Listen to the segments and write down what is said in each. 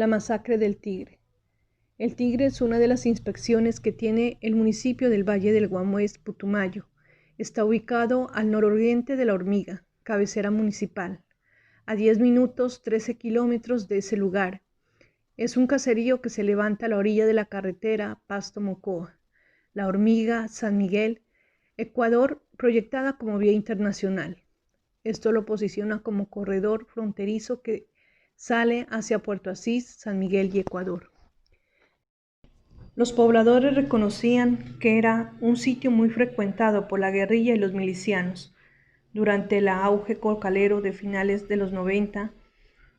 La masacre del Tigre. El Tigre es una de las inspecciones que tiene el municipio del Valle del Guamués, Putumayo. Está ubicado al nororiente de La Hormiga, cabecera municipal, a 10 minutos, 13 kilómetros de ese lugar. Es un caserío que se levanta a la orilla de la carretera Pasto-Mocoa, La Hormiga, San Miguel, Ecuador, proyectada como vía internacional. Esto lo posiciona como corredor fronterizo que sale hacia Puerto Asís, San Miguel y Ecuador. Los pobladores reconocían que era un sitio muy frecuentado por la guerrilla y los milicianos durante el auge cocalero de finales de los 90,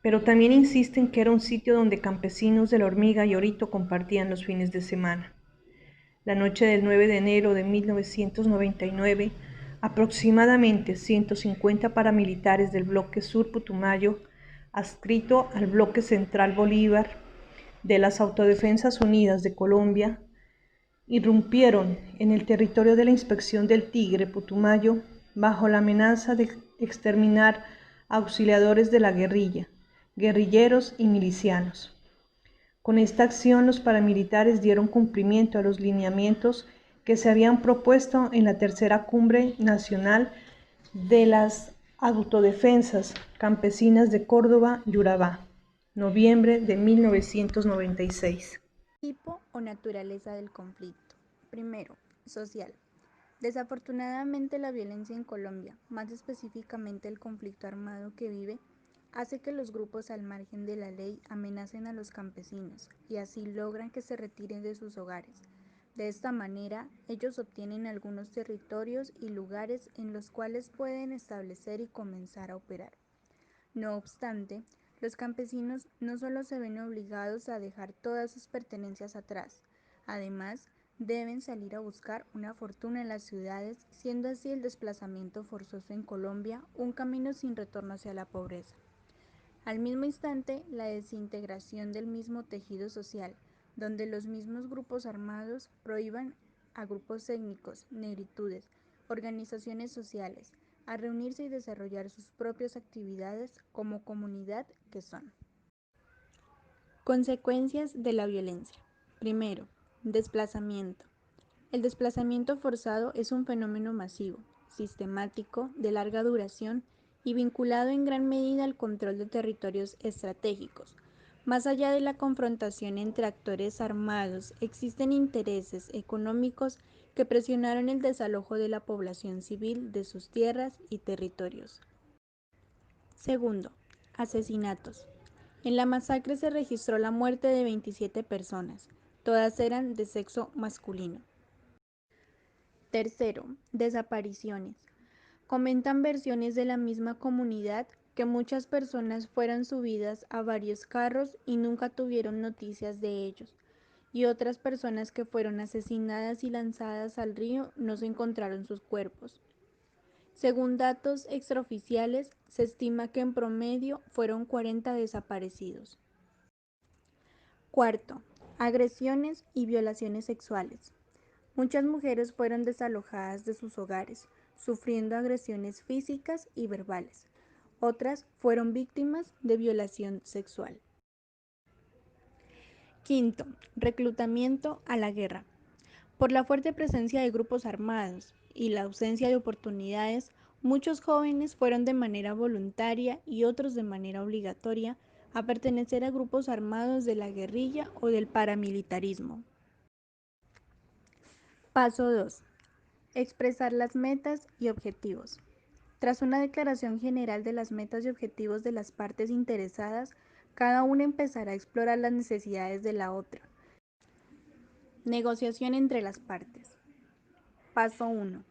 pero también insisten que era un sitio donde campesinos de La Hormiga y Orito compartían los fines de semana. La noche del 9 de enero de 1999, aproximadamente 150 paramilitares del Bloque Sur Putumayo, adscrito al Bloque Central Bolívar de las Autodefensas Unidas de Colombia, irrumpieron en el territorio de la Inspección del Tigre Putumayo bajo la amenaza de exterminar a auxiliadores de la guerrilla, guerrilleros y milicianos. Con esta acción, los paramilitares dieron cumplimiento a los lineamientos que se habían propuesto en la tercera cumbre nacional de las autodefensas campesinas de Córdoba y Urabá, noviembre de 1996. Tipo o naturaleza del conflicto. Primero, social. Desafortunadamente, la violencia en Colombia, más específicamente el conflicto armado que vive, hace que los grupos al margen de la ley amenacen a los campesinos y así logran que se retiren de sus hogares. De esta manera, ellos obtienen algunos territorios y lugares en los cuales pueden establecer y comenzar a operar. No obstante, los campesinos no solo se ven obligados a dejar todas sus pertenencias atrás, además, deben salir a buscar una fortuna en las ciudades, siendo así el desplazamiento forzoso en Colombia un camino sin retorno hacia la pobreza. Al mismo instante, la desintegración del mismo tejido social, donde los mismos grupos armados prohíban a grupos étnicos, negritudes, organizaciones sociales, a reunirse y desarrollar sus propias actividades como comunidad que son. Consecuencias de la violencia. Primero, desplazamiento. El desplazamiento forzado es un fenómeno masivo, sistemático, de larga duración y vinculado en gran medida al control de territorios estratégicos. Más allá de la confrontación entre actores armados, existen intereses económicos que presionaron el desalojo de la población civil de sus tierras y territorios. Segundo, asesinatos. En la masacre se registró la muerte de 27 personas, todas eran de sexo masculino. Tercero, desapariciones. Comentan versiones de la misma comunidad que muchas personas fueron subidas a varios carros y nunca tuvieron noticias de ellos, y otras personas que fueron asesinadas y lanzadas al río no se encontraron sus cuerpos. Según datos extraoficiales, se estima que en promedio fueron 40 desaparecidos. Cuarto, agresiones y violaciones sexuales. Muchas mujeres fueron desalojadas de sus hogares, sufriendo agresiones físicas y verbales. Otras fueron víctimas de violación sexual. Quinto, reclutamiento a la guerra. Por la fuerte presencia de grupos armados y la ausencia de oportunidades, muchos jóvenes fueron de manera voluntaria y otros de manera obligatoria a pertenecer a grupos armados de la guerrilla o del paramilitarismo. Paso 2. Expresar las metas y objetivos. Tras una declaración general de las metas y objetivos de las partes interesadas, cada una empezará a explorar las necesidades de la otra. Negociación entre las partes. Paso 1.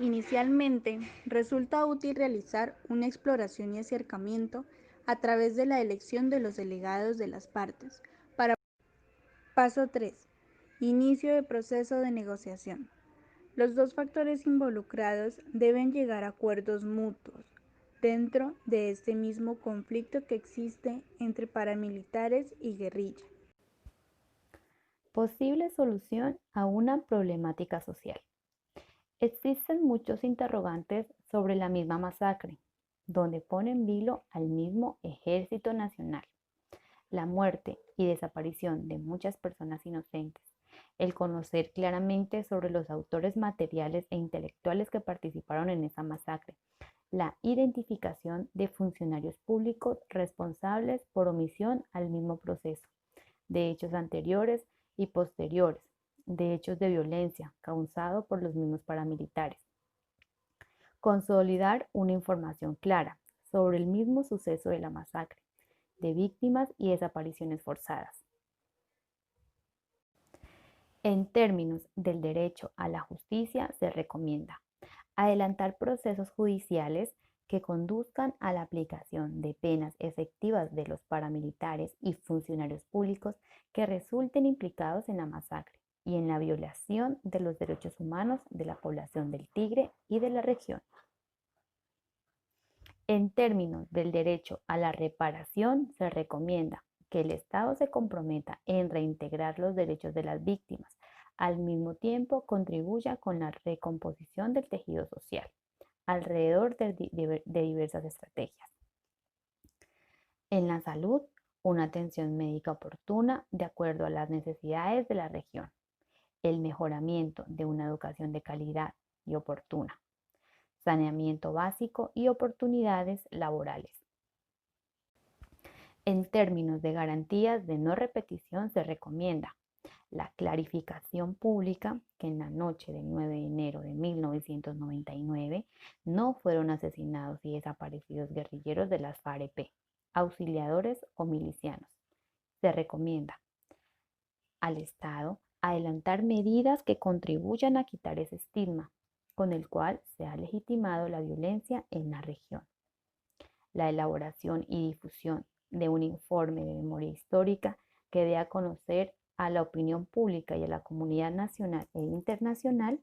Inicialmente, resulta útil realizar una exploración y acercamiento a través de la elección de los delegados de las partes. Paso 3. Inicio de proceso de negociación. Los dos factores involucrados deben llegar a acuerdos mutuos dentro de este mismo conflicto que existe entre paramilitares y guerrilla. Posible solución a una problemática social. Existen muchos interrogantes sobre la misma masacre, donde pone en vilo al mismo Ejército Nacional, la muerte y desaparición de muchas personas inocentes, el conocer claramente sobre los autores materiales e intelectuales que participaron en esa masacre, la identificación de funcionarios públicos responsables por omisión al mismo proceso, de hechos anteriores y posteriores, de hechos de violencia causados por los mismos paramilitares. Consolidar una información clara sobre el mismo suceso de la masacre, de víctimas y desapariciones forzadas. En términos del derecho a la justicia, se recomienda adelantar procesos judiciales que conduzcan a la aplicación de penas efectivas de los paramilitares y funcionarios públicos que resulten implicados en la masacre y en la violación de los derechos humanos de la población del Tigre y de la región. En términos del derecho a la reparación, se recomienda que el Estado se comprometa en reintegrar los derechos de las víctimas, al mismo tiempo contribuya con la recomposición del tejido social alrededor de diversas estrategias. En la salud, una atención médica oportuna de acuerdo a las necesidades de la región, el mejoramiento de una educación de calidad y oportuna, saneamiento básico y oportunidades laborales. En términos de garantías de no repetición, se recomienda la clarificación pública que en la noche del 9 de enero de 1999 no fueron asesinados y desaparecidos guerrilleros de las FAREP, auxiliadores o milicianos. Se recomienda al Estado adelantar medidas que contribuyan a quitar ese estigma con el cual se ha legitimado la violencia en la región. La elaboración y difusión de un informe de memoria histórica que dé a conocer a la opinión pública y a la comunidad nacional e internacional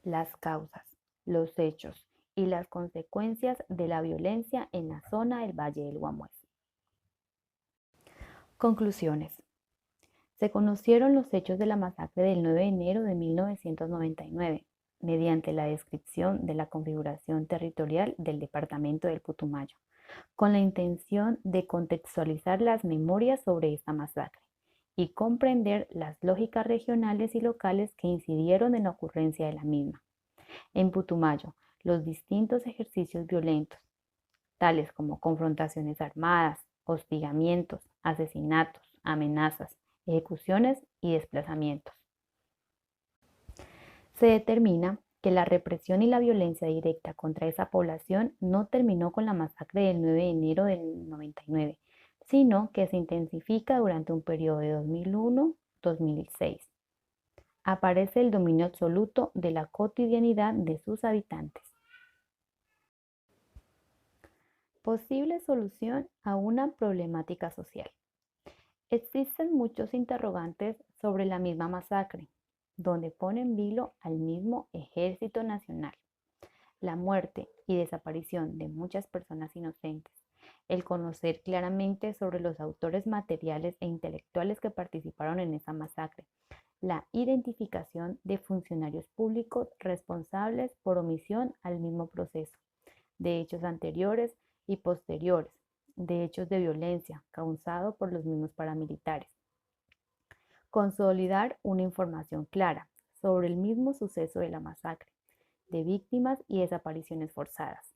las causas, los hechos y las consecuencias de la violencia en la zona del Valle del Guamués. Conclusiones. Se conocieron los hechos de la masacre del 9 de enero de 1999 mediante la descripción de la configuración territorial del departamento del Putumayo, con la intención de contextualizar las memorias sobre esta masacre y comprender las lógicas regionales y locales que incidieron en la ocurrencia de la misma. En Putumayo, los distintos ejercicios violentos, tales como confrontaciones armadas, hostigamientos, asesinatos, amenazas, ejecuciones y desplazamientos. Se determina que la represión y la violencia directa contra esa población no terminó con la masacre del 9 de enero del 99, sino que se intensifica durante un periodo de 2001-2006. Aparece el dominio absoluto de la cotidianidad de sus habitantes. Posible solución a una problemática social. Existen muchos interrogantes sobre la misma masacre, donde pone en vilo al mismo Ejército Nacional, la muerte y desaparición de muchas personas inocentes, el conocer claramente sobre los autores materiales e intelectuales que participaron en esa masacre, la identificación de funcionarios públicos responsables por omisión al mismo proceso, de hechos anteriores y posteriores, de hechos de violencia causados por los mismos paramilitares. Consolidar una información clara sobre el mismo suceso de la masacre, de víctimas y desapariciones forzadas.